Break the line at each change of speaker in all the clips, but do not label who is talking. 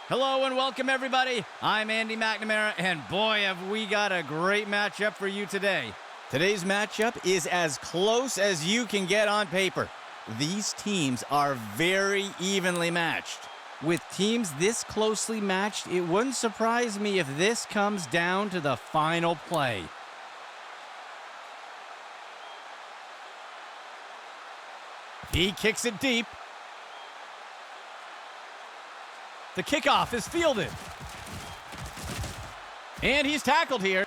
Hello and welcome, everybody. I'm Andy McNamara, and boy, have we got a great matchup for you today. Today's matchup is as close as you can get on paper. These teams are very evenly matched. With teams this closely matched, it wouldn't surprise me if this comes down to the final play. He kicks it deep. The kickoff is fielded. And he's tackled here.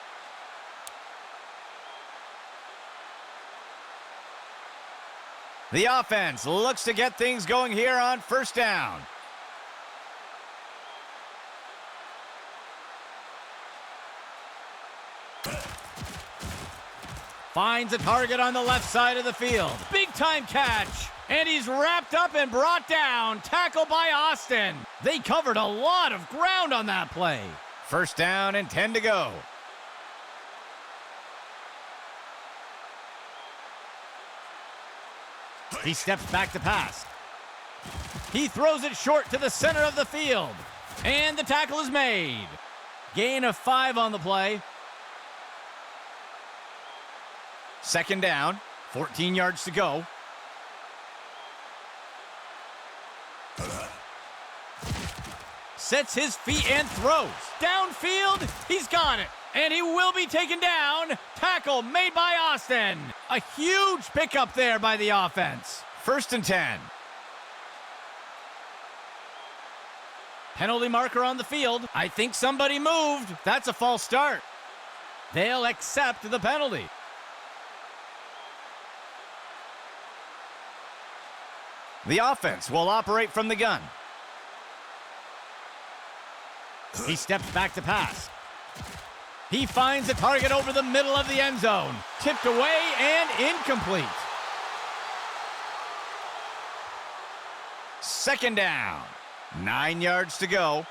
The offense looks to get things going here on first down. Finds a target on the left side of the field. Big time catch. And he's wrapped up and brought down. Tackled by Austin. They covered a lot of ground on that play. First down and 10 to go. He steps back to pass. He throws it short to the center of the field. And the tackle is made. Gain of 5 on the play. Second down, 14 yards to go. Sets his feet and throws. Downfield, he's got it. And he will be taken down. Tackle made by Austin. A huge pickup there by the offense. First and 10. Penalty marker on the field. I think somebody moved. That's a false start. They'll accept the penalty. The offense will operate from the gun. He steps back to pass. He finds a target over the middle of the end zone. Tipped away and incomplete. Second down. 9 yards to go.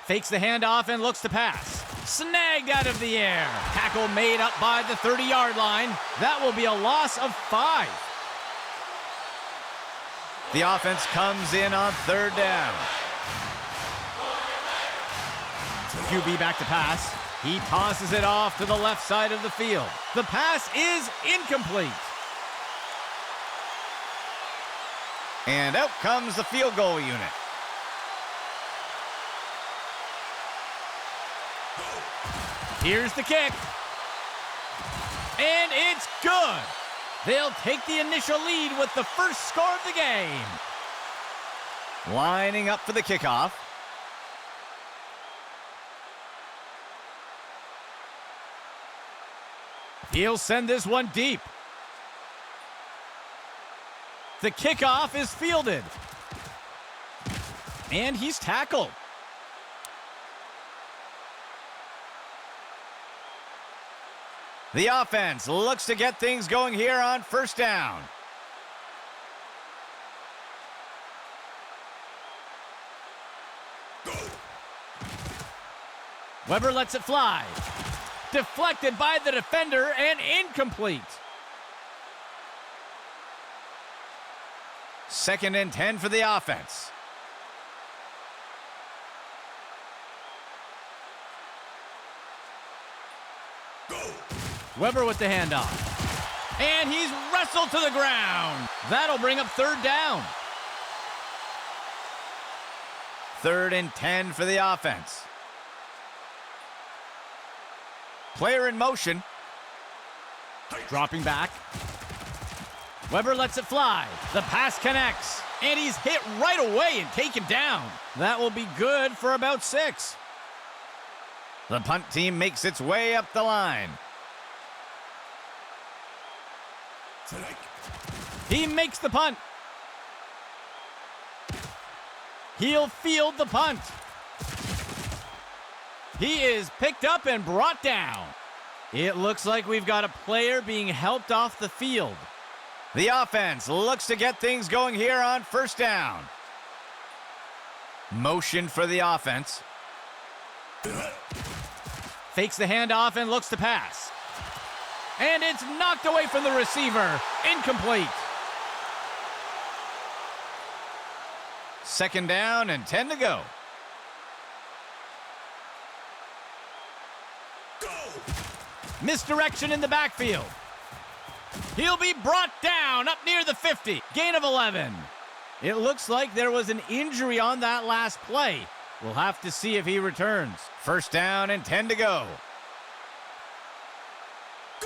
Fakes the handoff and looks to pass. Snagged out of the air. Tackle made up by the 30-yard line. That will be a loss of 5. The offense comes in on third down. QB back to pass. He tosses it off to the left side of the field. The pass is incomplete. And out comes the field goal unit. Here's the kick. And it's good. They'll take the initial lead with the first score of the game. Lining up for the kickoff. He'll send this one deep. The kickoff is fielded. And he's tackled. The offense looks to get things going here on first down. Weber lets it fly. Deflected by the defender and incomplete. Second and 10 for the offense. Weber with the handoff. And he's wrestled to the ground. That'll bring up third down. Third and 10 for the offense. Player in motion. Dropping back. Weber lets it fly. The pass connects. And he's hit right away and taken down. That will be good for about 6. The punt team makes its way up the line. He makes the punt. He'll field the punt. He is picked up and brought down. It looks like we've got a player being helped off the field. The offense looks to get things going here on first down. Motion for the offense. Fakes the handoff and looks to pass. And it's knocked away from the receiver. Incomplete. 2nd down and 10 to go. Misdirection in the backfield. He'll be brought down up near the 50. Gain of 11. It looks like there was an injury on that last play. We'll have to see if he returns. 1st down and 10 to go.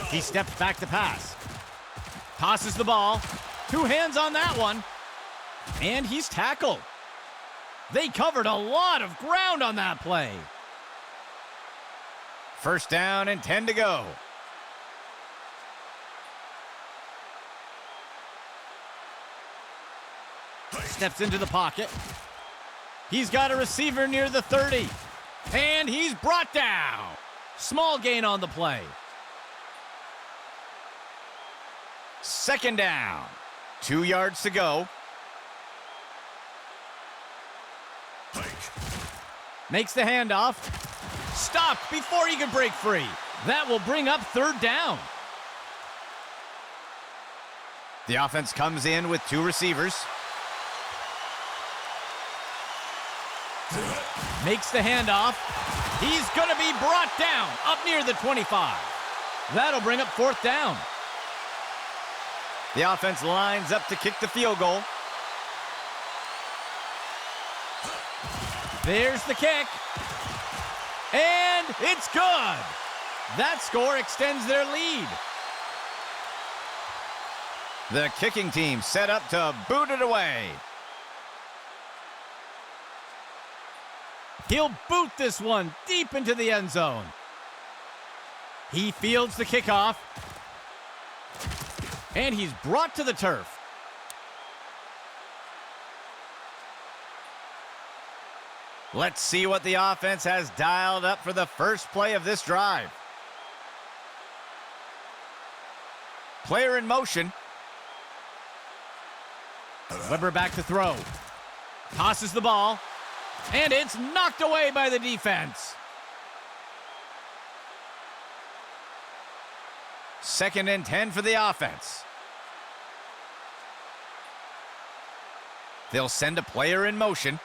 He steps back to pass. Tosses the ball. 2 hands on that one. And he's tackled. They covered a lot of ground on that play. 1st down and 10 to go. Steps into the pocket. He's got a receiver near the 30. And he's brought down. Small gain on the play. 2nd down. 2 yards to go. Makes the handoff. Stopped before he could break free. That will bring up 3rd down. The offense comes in with 2 receivers. Makes the handoff. He's going to be brought down up near the 25. That'll bring up 4th down. The offense lines up to kick the field goal. There's the kick. And it's good. That score extends their lead. The kicking team set up to boot it away. He'll boot this one deep into the end zone. He fields the kickoff. And he's brought to the turf. Let's see what the offense has dialed up for the first play of this drive. Player in motion. Weber back to throw. Tosses the ball. And it's knocked away by the defense. 2nd and 10 for the offense. They'll send a player in motion.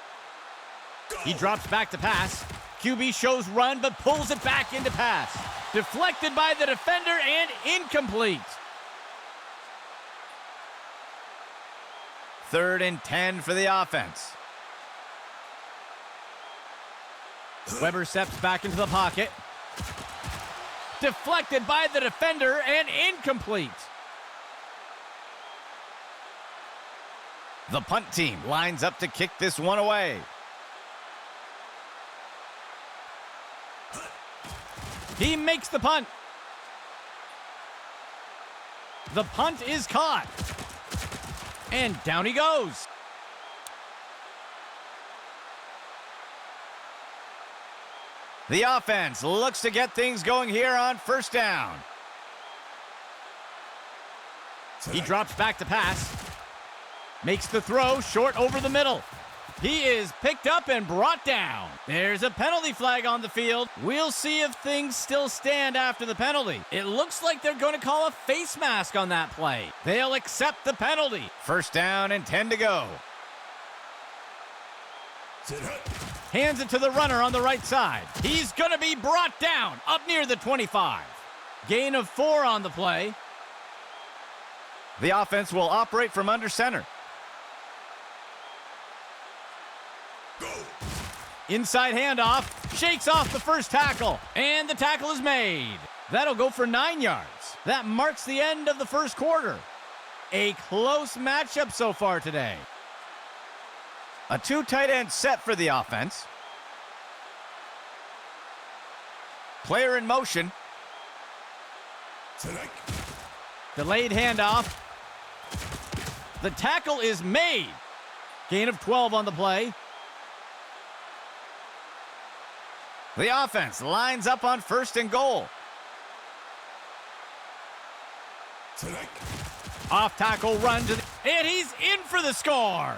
He drops back to pass. QB shows run, but pulls it back into pass. Deflected by the defender and incomplete. 3rd and 10 for the offense. Weber steps back into the pocket. Deflected by the defender and incomplete. The punt team lines up to kick this one away. He makes the punt. The punt is caught. And down he goes. The offense looks to get things going here on 1st down. He drops back to pass. Makes the throw short over the middle. He is picked up and brought down. There's a penalty flag on the field. We'll see if things still stand after the penalty. It looks like they're going to call a face mask on that play. They'll accept the penalty. 1st down and 10 to go. Hands it to the runner on the right side. He's going to be brought down up near the 25. Gain of 4 on the play. The offense will operate from under center. Inside handoff, shakes off the first tackle, and the tackle is made. That'll go for 9 yards. That marks the end of the first quarter. A close matchup so far today. A 2 tight end set for the offense. Player in motion. Delayed handoff. The tackle is made. Gain of 12 on the play. The offense lines up on 1st and goal. Off tackle run to the, and he's in for the score.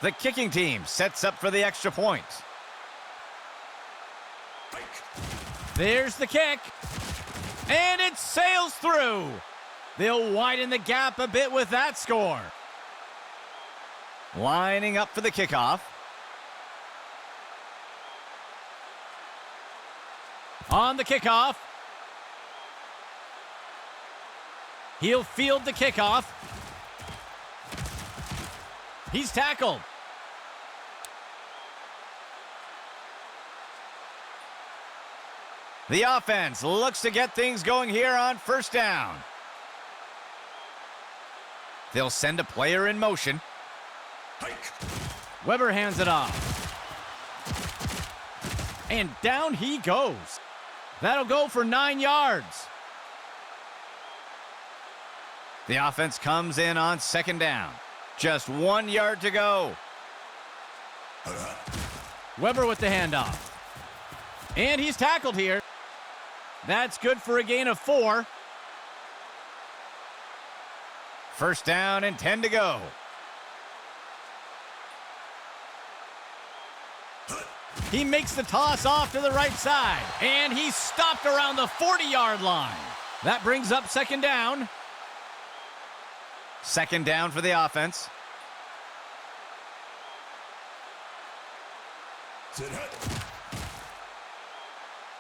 The kicking team sets up for the extra point. There's the kick. And it sails through. They'll widen the gap a bit with that score. Lining up for the kickoff. On the kickoff. He'll field the kickoff. He's tackled. The offense looks to get things going here on first down. They'll send a player in motion. Weber hands it off. And down he goes. That'll go for 9 yards. The offense comes in on second down. Just 1 yard to go. Weber with the handoff. And he's tackled here. That's good for a gain of 4. First down and 10 to go. He makes the toss off to the right side, and he's stopped around the 40-yard line. That brings up second down. Second down for the offense.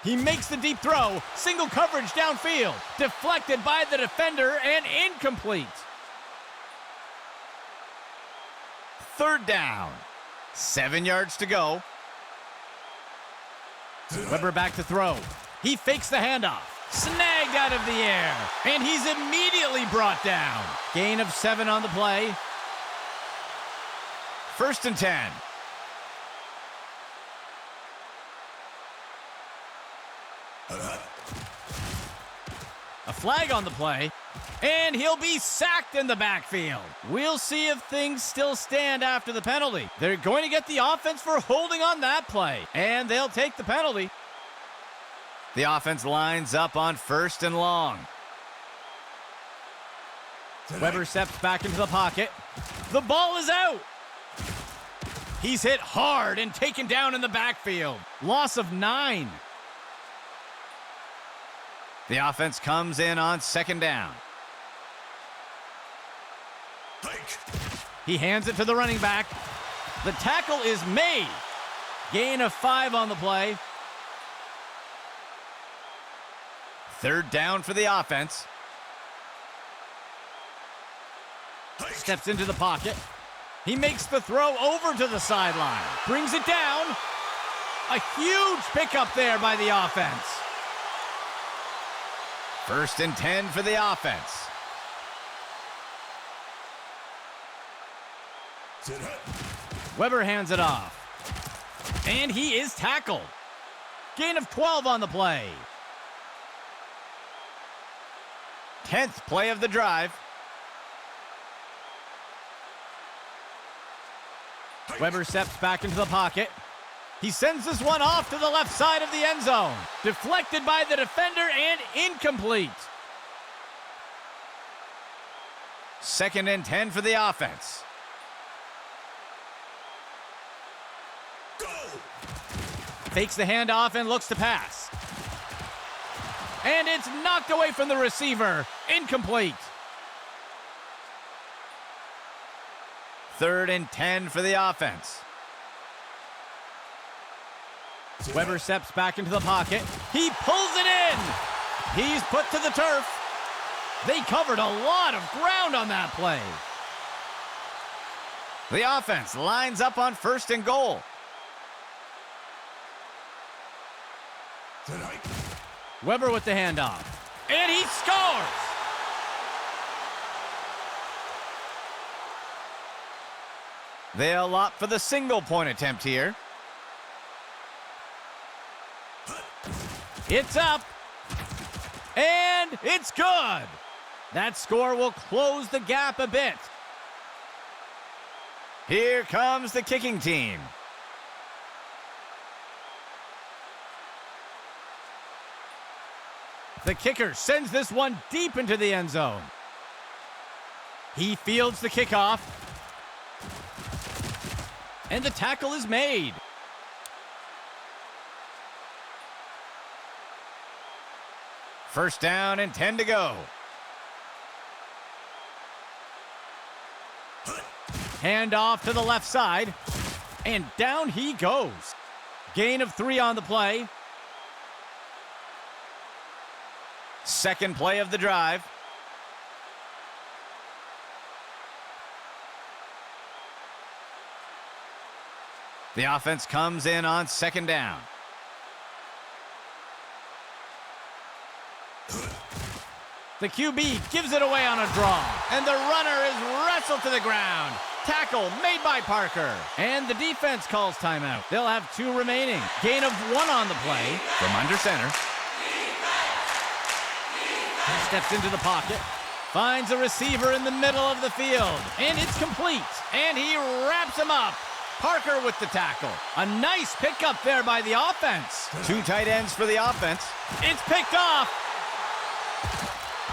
He makes the deep throw, single coverage downfield, deflected by the defender and incomplete. Third down, 7 yards to go. Weber back to throw. He fakes the handoff, snagged out of the air, and he's immediately brought down. Gain of 7 on the play. First and 10. A flag on the play, and he'll be sacked in the backfield. We'll see if things still stand after the penalty. They're going to get the offense for holding on that play, and they'll take the penalty. The offense lines up on first and long. Weber steps back into the pocket. The ball is out. He's hit hard and taken down in the backfield. Loss of 9. The offense comes in on second down. He hands it to the running back. The tackle is made. Gain of 5 on the play. Third down for the offense. Steps into the pocket. He makes the throw over to the sideline. Brings it down. A huge pickup there by the offense. First and 10 for the offense. Weber hands it off. And he is tackled. Gain of 12 on the play. 10th play of the drive. Weber steps back into the pocket. He sends this one off to the left side of the end zone. Deflected by the defender and incomplete. Second and 10 for the offense. Go! Fakes the handoff and looks to pass. And it's knocked away from the receiver. Incomplete. Third and 10 for the offense. Weber steps back into the pocket. He pulls it in. He's put to the turf. They covered a lot of ground on that play. The offense lines up on first and goal. Weber with the handoff. And he scores! They'll opt for the single point attempt here. It's up. And it's good. That score will close the gap a bit. Here comes the kicking team. The kicker sends this one deep into the end zone. He fields the kickoff. And the tackle is made. First down and 10 to go. Hand off to the left side. And down he goes. Gain of 3 on the play. Second play of the drive. The offense comes in on second down. The QB gives it away on a draw, and the runner is wrestled to the ground. Tackle made by Parker, and the defense calls timeout. They'll have 2 remaining. Gain of 1 on the play from under center. Steps into the pocket, finds a receiver in the middle of the field, and it's complete, and he wraps him up. Parker with the tackle. A nice pickup there by the offense. 2 tight ends for the offense. It's picked off,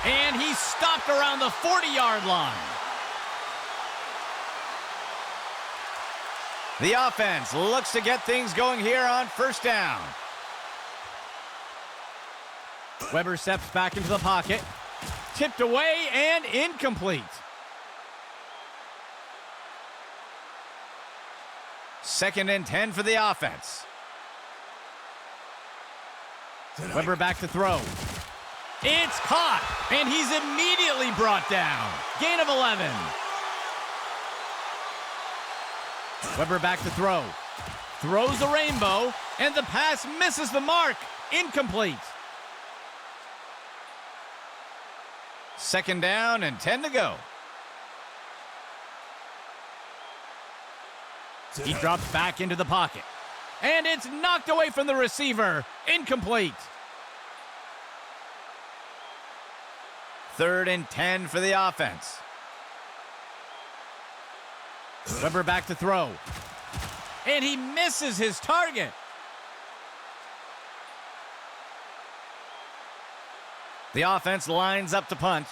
and he's stopped around the 40-yard line. The offense looks to get things going here on first down. Weber steps back into the pocket. Tipped away and incomplete. Second and 10 for the offense. Weber back to throw. It's caught, and he's immediately brought down. Gain of 11. Weber back to throw. Throws a rainbow, and the pass misses the mark. Incomplete. Second down and 10 to go. He drops back into the pocket. And it's knocked away from the receiver. Incomplete. Third and 10 for the offense. Weber back to throw. And he misses his target. The offense lines up to punt.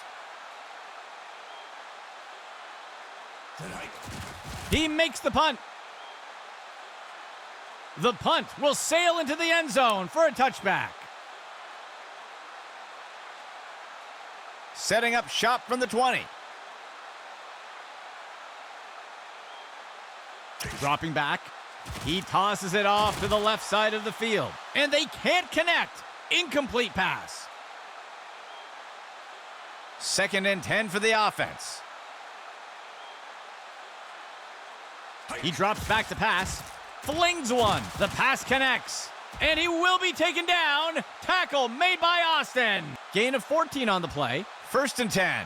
He makes the punt. The punt will sail into the end zone for a touchback. Setting up shop from the 20. Dropping back. He tosses it off to the left side of the field. And they can't connect. Incomplete pass. Second and 10 for the offense. He drops back to pass. Flings one. The pass connects. And he will be taken down. Tackle made by Austin. Gain of 14 on the play. First and 10.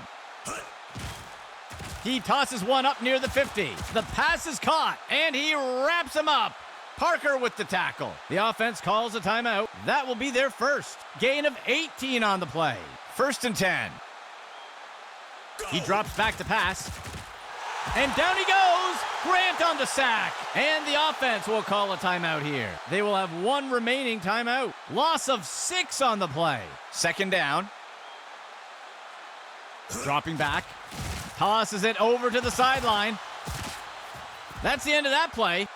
He tosses one up near the 50. The pass is caught, and he wraps him up. Parker with the tackle. The offense calls a timeout. That will be their first. Gain of 18 on the play. First and 10. He drops back to pass. And down he goes. Grant on the sack. And the offense will call a timeout here. They will have 1 remaining timeout. Loss of 6 on the play. Second down. Dropping back. Tosses it over to the sideline. That's the end of that play.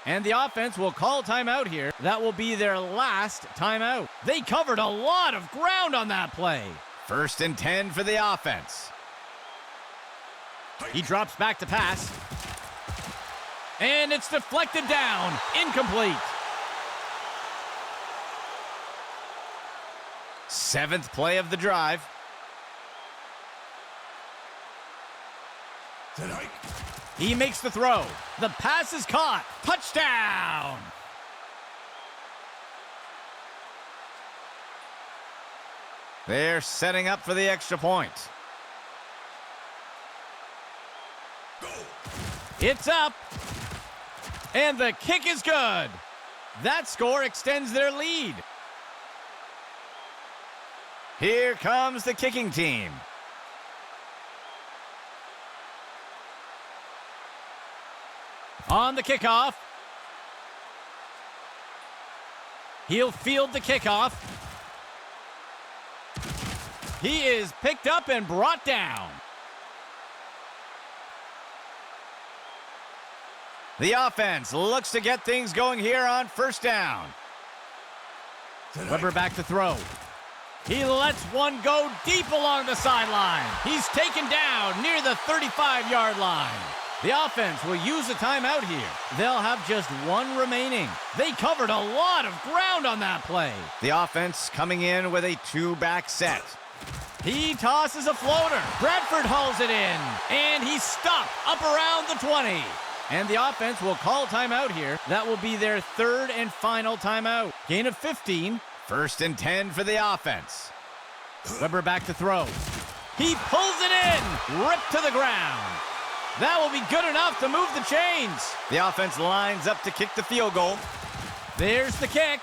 And the offense will call timeout here. That will be their last timeout. They covered a lot of ground on that play. First and 10 for the offense. He drops back to pass. And it's deflected down. Incomplete. 7th play of the drive. He makes the throw. The pass is caught. Touchdown! They're setting up for the extra point. It's up. And the kick is good. That score extends their lead. Here comes the kicking team. On the kickoff. He'll field the kickoff. He is picked up and brought down. The offense looks to get things going here on first down. Weber back to throw. He lets one go deep along the sideline. He's taken down near the 35-yard line. The offense will use a timeout here. They'll have just one remaining. They covered a lot of ground on that play. The offense coming in with a two-back set. He tosses a floater. Bradford hauls it in, and he's stopped up around the 20. And the offense will call timeout here. That will be their third and final timeout. Gain of 15. First and 10 for the offense. Weber back to throw. He pulls it in, ripped to the ground. That will be good enough to move the chains. The offense lines up to kick the field goal. There's the kick,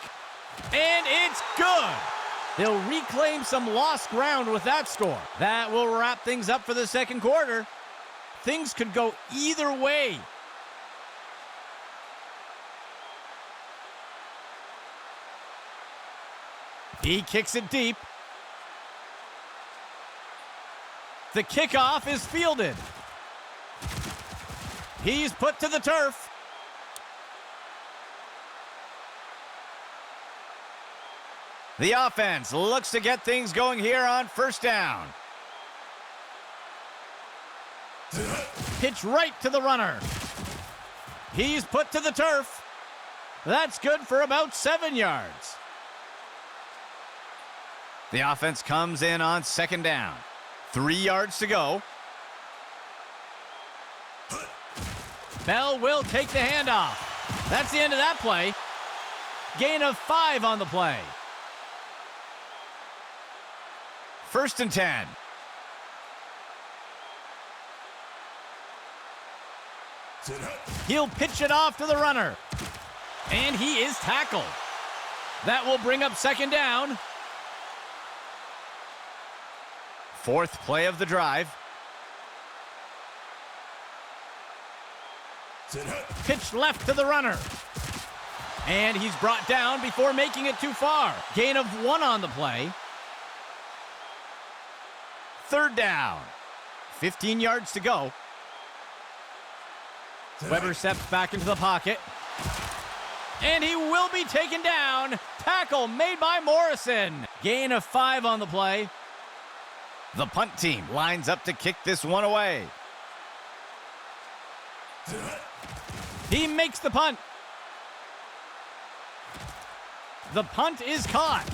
and it's good. They'll reclaim some lost ground with that score. That will wrap things up for the second quarter. Things could go either way. He kicks it deep. The kickoff is fielded. He's put to the turf. The offense looks to get things going here on first down. Pitch right to the runner. He's put to the turf. That's good for about 7 yards. The offense comes in on second down. 3 yards to go. Bell will take the handoff. That's the end of that play. Gain of 5 on the play. First and 10. He'll pitch it off to the runner. And he is tackled. That will bring up second down. Fourth play of the drive. Pitch left to the runner. And he's brought down before making it too far. Gain of 1 on the play. Third down. 15 yards to go. Weber steps back into the pocket. And he will be taken down. Tackle made by Morrison. Gain of 5 on the play. The punt team lines up to kick this one away. He makes the punt. The punt is caught.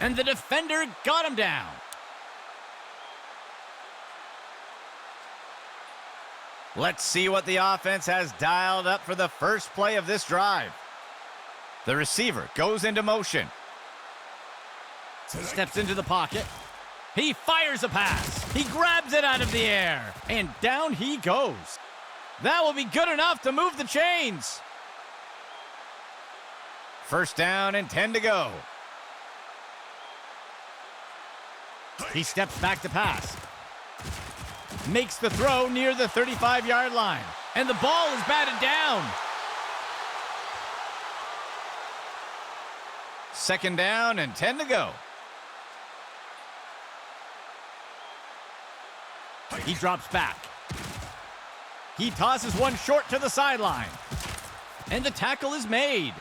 And the defender got him down. Let's see what the offense has dialed up for the first play of this drive. The receiver goes into motion. Steps into the pocket. He fires a pass. He grabs it out of the air. And down he goes. That will be good enough to move the chains. First down and 10 to go. He steps back to pass. Makes the throw near the 35-yard line. And the ball is batted down. Second down and 10 to go. He drops back. He tosses one short to the sideline. And the tackle is made.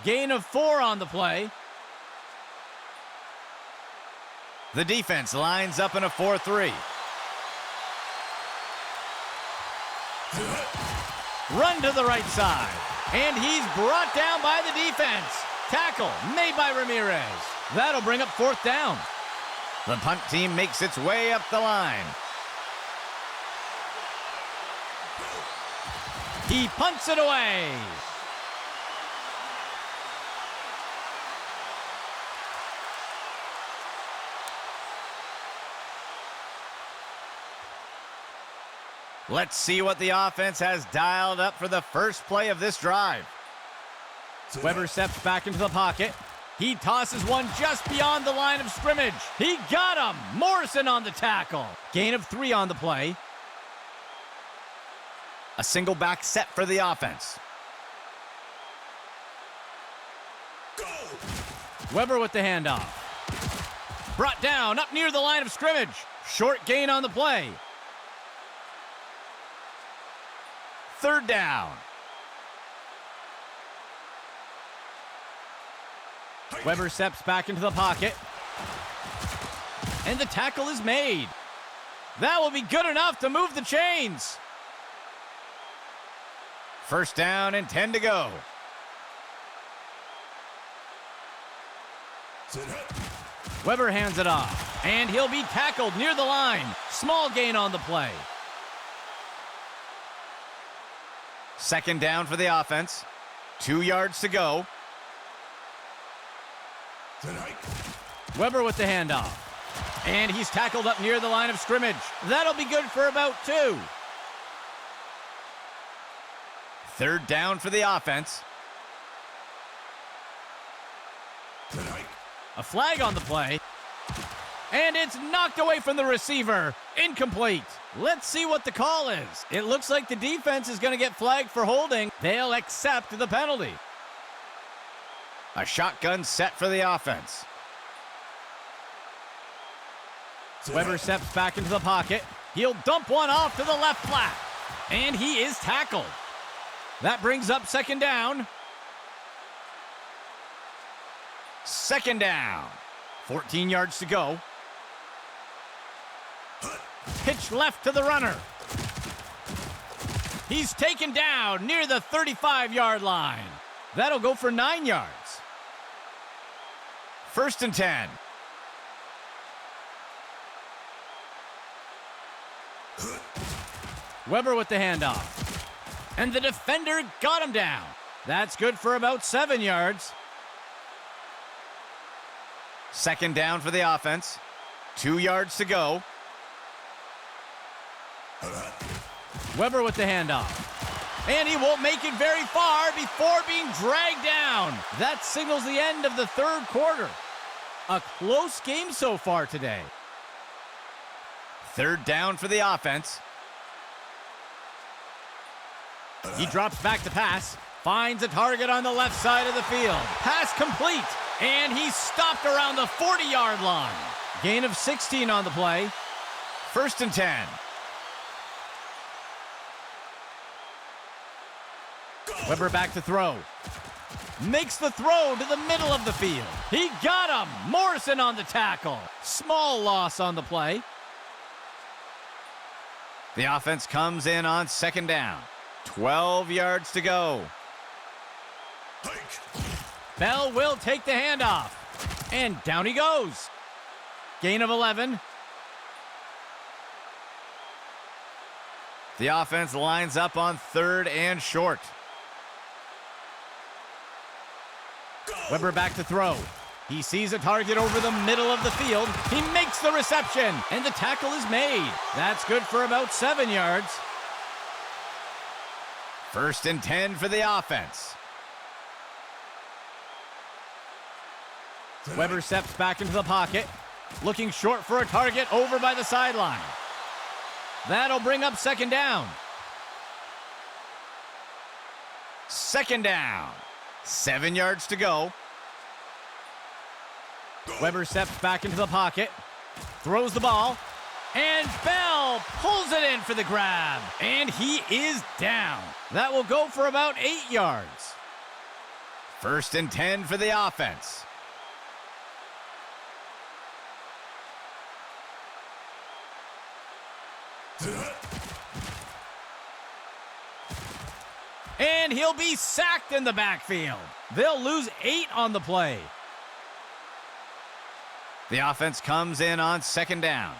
Gain of 4 on the play. The defense lines up in a 4-3. Run to the right side. And he's brought down by the defense. Tackle made by Ramirez. That'll bring up fourth down. The punt team makes its way up the line. He punts it away. Let's see what the offense has dialed up for the first play of this drive. Weber steps back into the pocket. He tosses one just beyond the line of scrimmage. He got him. Morrison on the tackle. Gain of 3 on the play. A single back set for the offense. Go. Weber with the handoff. Brought down up near the line of scrimmage. Short gain on the play. Third down. Weber steps back into the pocket. And the tackle is made. That will be good enough to move the chains. First down and 10 to go. Weber hands it off, and he'll be tackled near the line. Small gain on the play. Second down for the offense. 2 yards to go. Weber with the handoff. And he's tackled up near the line of scrimmage. That'll be good for about 2. Third down for the offense. A flag on the play. And it's knocked away from the receiver. Incomplete. Let's see what the call is. It looks like the defense is going to get flagged for holding. They'll accept the penalty. A shotgun set for the offense. Weber steps back into the pocket. He'll dump one off to the left flat. And he is tackled. That brings up second down. Second down. 14 yards to go. Pitch left to the runner. He's taken down near the 35-yard line. That'll go for 9 yards. First and 10. Weber with the handoff. And the defender got him down. That's good for about 7 yards. Second down for the offense. 2 yards to go. Weber with the handoff. And he won't make it very far before being dragged down. That signals the end of the third quarter. A close game so far today. Third down for the offense. He drops back to pass. Finds a target on the left side of the field. Pass complete. And he's stopped around the 40-yard line. Gain of 16 on the play. First and 10. Weber back to throw. Makes the throw to the middle of the field. He got him. Morrison on the tackle. Small loss on the play. The offense comes in on second down. 12 yards to go. Bell will take the handoff. And down he goes. Gain of 11. The offense lines up on third and short. Weber back to throw. He sees a target over the middle of the field. He makes the reception, and the tackle is made. That's good for about 7 yards. First and 10 for the offense. Weber steps back into the pocket, looking short for a target over by the sideline. That'll bring up second down. Second down. 7 yards to go. Weber steps back into the pocket, throws the ball, and Bell pulls it in for the grab. And he is down. That will go for about 8 yards. First and 10 for the offense. And he'll be sacked in the backfield. They'll lose 8 on the play. The offense comes in on second down.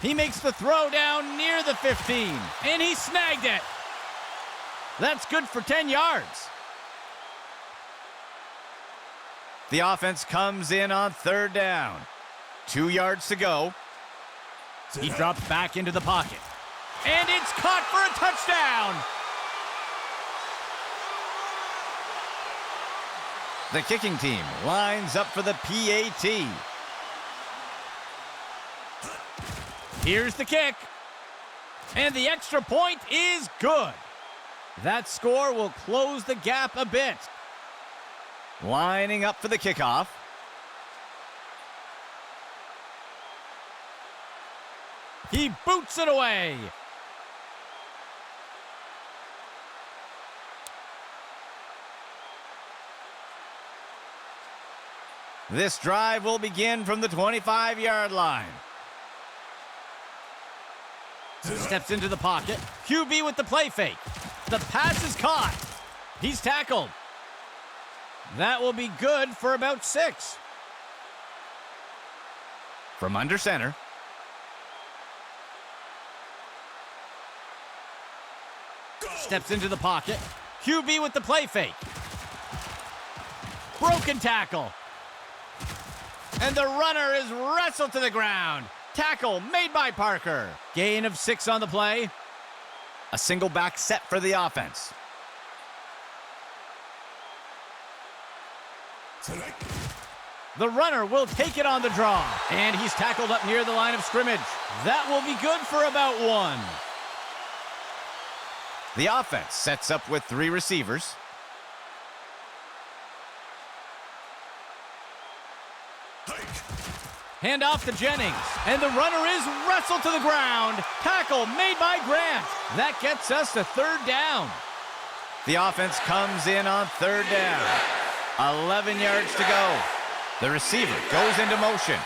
He makes the throw down near the 15, and he snagged it. That's good for 10 yards. The offense comes in on third down. 2 yards to go. He drops back into the pocket. And it's caught for a touchdown. The kicking team lines up for the PAT. Here's the kick. And the extra point is good. That score will close the gap a bit. Lining up for the kickoff. He boots it away. This drive will begin from the 25-yard line. Steps into the pocket. QB with the play fake. The pass is caught. He's tackled. That will be good for about 6. From under center. Steps into the pocket. QB with the play fake. Broken tackle. And the runner is wrestled to the ground. Tackle made by Parker. Gain of 6 on the play. A single back set for the offense. The runner will take it on the draw. And he's tackled up near the line of scrimmage. That will be good for about 1. The offense sets up with 3 receivers. Hand off to Jennings, and the runner is wrestled to the ground. Tackle made by Grant. That gets us to 3rd down. The offense comes in on 3rd down. 11 yards to go. The receiver goes into motion.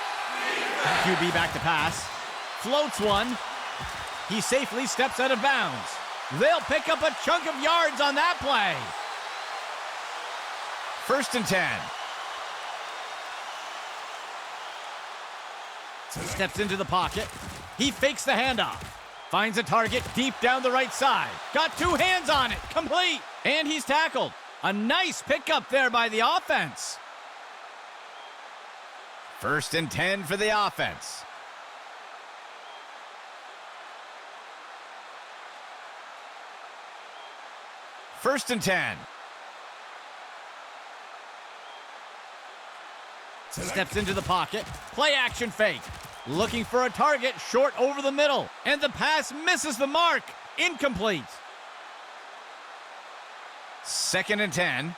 QB back to pass. Floats one. He safely steps out of bounds. They'll pick up a chunk of yards on that play. 1st and 10. Steps into the pocket. He fakes the handoff. Finds a target deep down the right side. Got 2 hands on it. Complete. And he's tackled. A nice pickup there by the offense. 1st and 10 for the offense. First and 10. Steps into the pocket. Play action fake. Looking for a target short over the middle. And the pass misses the mark. Incomplete. 2nd and 10.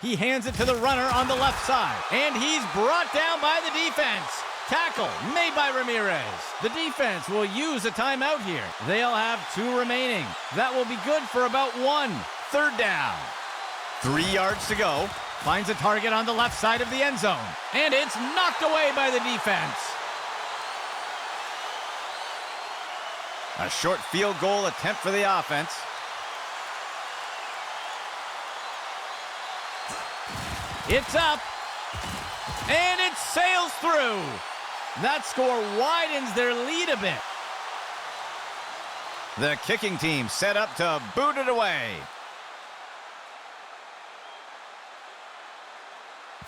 He hands it to the runner on the left side. And he's brought down by the defense. Tackle made by Ramirez. The defense will use a timeout here. They'll have 2 remaining. That will be good for about 1. 3rd down. 3 yards to go. Finds a target on the left side of the end zone. And it's knocked away by the defense. A short field goal attempt for the offense. It's up. And it sails through. That score widens their lead a bit. The kicking team set up to boot it away.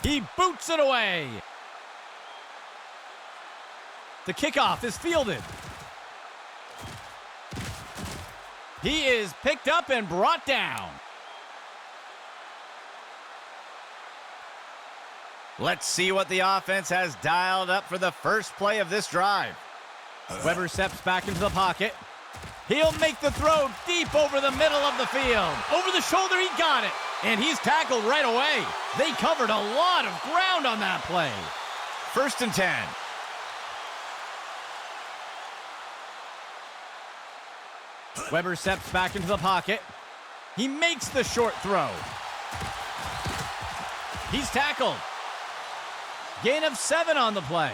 He boots it away. The kickoff is fielded. He is picked up and brought down. Let's see what the offense has dialed up for the first play of this drive. Weber steps back into the pocket. He'll make the throw deep over the middle of the field. Over the shoulder, he got it. And he's tackled right away. They covered a lot of ground on that play. 1st and 10. Weber steps back into the pocket. He makes the short throw. He's tackled. Gain of 7 on the play.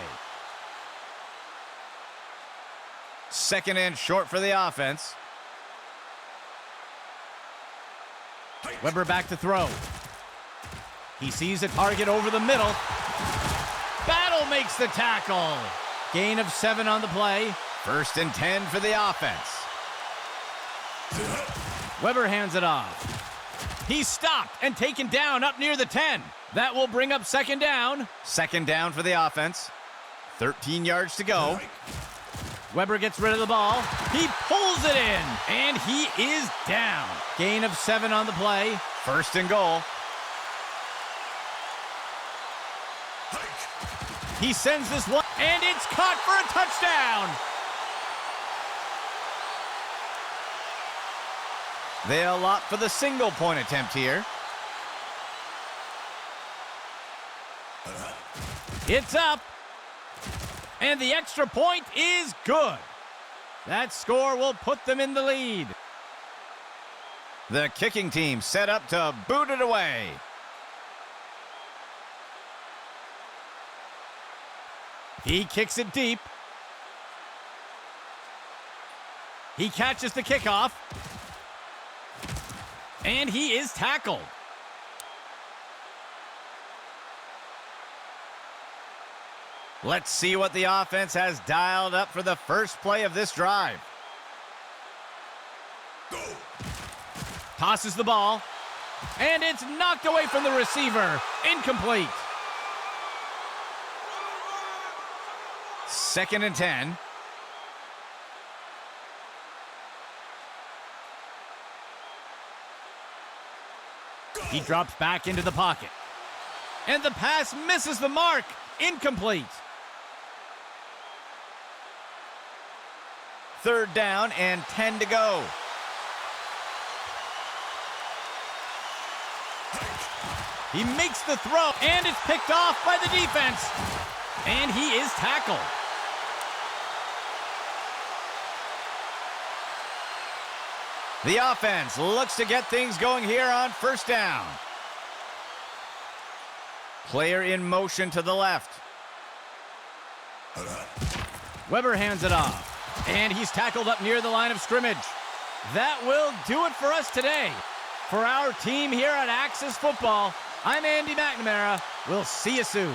2nd and short for the offense. Weber back to throw. He sees a target over the middle. Battle makes the tackle. Gain of 7 on the play. 1st and 10 for the offense. Weber hands it off. He's stopped and taken down up near the 10. That will bring up 2nd down. 2nd down for the offense. 13 yards to go. Weber gets rid of the ball. He pulls it in, and he is down. Gain of 7 on the play. 1st and goal. He sends this one, and it's caught for a touchdown. They'll opt for the single-point attempt here. It's up. And the extra point is good. That score will put them in the lead. The kicking team set up to boot it away. He kicks it deep. He catches the kickoff. And he is tackled. Let's see what the offense has dialed up for the first play of this drive. Go. Tosses the ball. And it's knocked away from the receiver. Incomplete. 2nd and 10. He drops back into the pocket. And the pass misses the mark. Incomplete. 3rd down and 10 to go. He makes the throw, and it's picked off by the defense. And he is tackled. The offense looks to get things going here on 1st down. Player in motion to the left. Weber hands it off. And he's tackled up near the line of scrimmage. That will do it for us today. For our team here at Axis Football, I'm Andy McNamara. We'll see you soon.